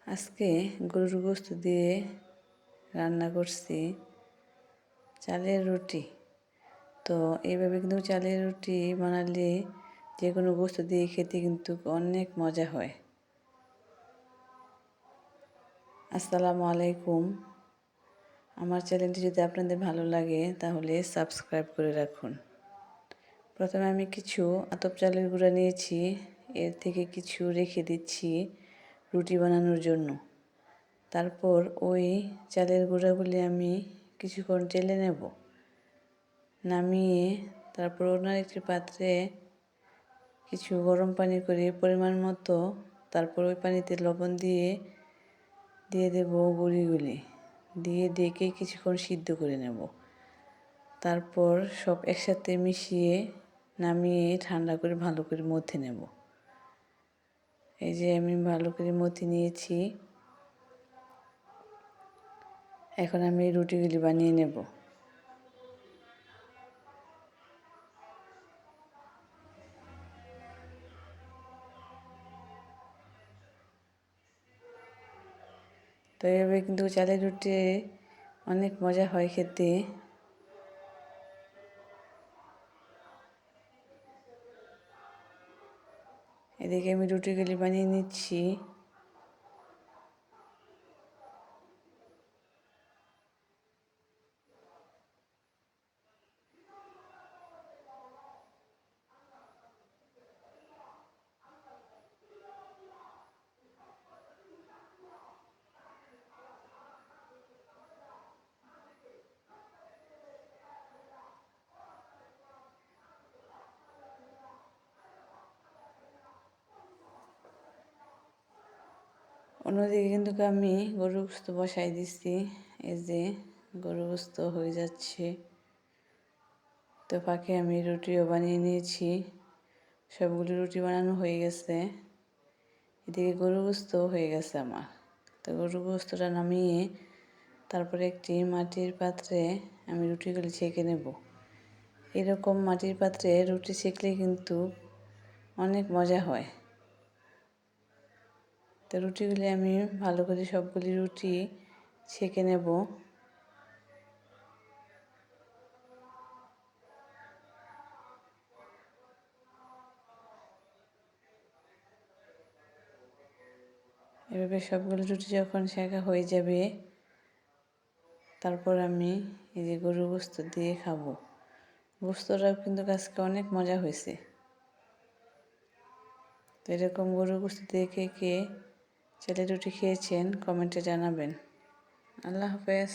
আজকে গরুর গোশত দিয়ে রান্না করছি চালের রুটি। তো এইভাবে কিন্তু চালের রুটি বানালে যে কোনো গোশত দিয়ে খেতে কিন্তু অনেক মজা হয়। আসসালামু আলাইকুম। আমার চ্যানেলটি যদি আপনাদের ভালো লাগে তাহলে সাবস্ক্রাইব করে রাখুন। প্রথমে আমি কিছু আতপ চালের গুঁড়া নিয়েছি, এর থেকে কিছু রেখে দিচ্ছি রুটি বানানোর জন্য। তারপর ওই চালের গুঁড়াগুলি আমি কিছুক্ষণ টেলে নেব। নামিয়ে তারপর অন্য একটি পাত্রে কিছু গরম পানি করে পরিমাণ মতো, তারপর ওই পানিতে লবণ দিয়ে দেব গুঁড়িগুলি, দিয়ে ডেকে কিছুক্ষণ সিদ্ধ করে নেব। তারপর সব একসাথে মিশিয়ে নামিয়ে ঠান্ডা করে ভালো করে মথে নেব। এই যে আমি ভালো করে মথে নিয়েছি। এখন আমি রুটিগুলি বানিয়ে নেব। তো এইভাবে কিন্তু চালের রুটি অনেক মজা হয় খেতে। এদিকে আমি রুটিগুলি বানিয়ে নিচ্ছি। অন্যদিকে কিন্তু আমি গরুর গোশত বসাই দিচ্ছি। এই যে গরুর গোশত হয়ে যাচ্ছে। তো ফাঁকে আমি রুটিও বানিয়ে নিয়েছি। সবগুলো রুটি বানানো হয়ে গেছে। এদিকে গরুর গোশত হয়ে গেছে আমার। তো গরুর গোশতটা নামিয়ে তারপরে একটি মাটির পাত্রে আমি রুটিগুলি ছেঁকে নেব। এরকম মাটির পাত্রে রুটি সেঁকলে কিন্তু অনেক মজা হয়। তো রুটিগুলি আমি ভালো করে সবগুলি রুটি ছেঁকে নেব। এভাবে সবগুলো রুটি যখন সেঁকা হয়ে যাবে, তারপর আমি এই যে গরুর গোশত দিয়ে খাবো। গোশতটাও কিন্তু আজকে অনেক মজা হয়েছে। তো এরকম গরুর গোশত দিয়ে কে কে চালের রুটি খেয়েছেন কমেন্টে জানাবেন। আল্লাহ হাফেজ।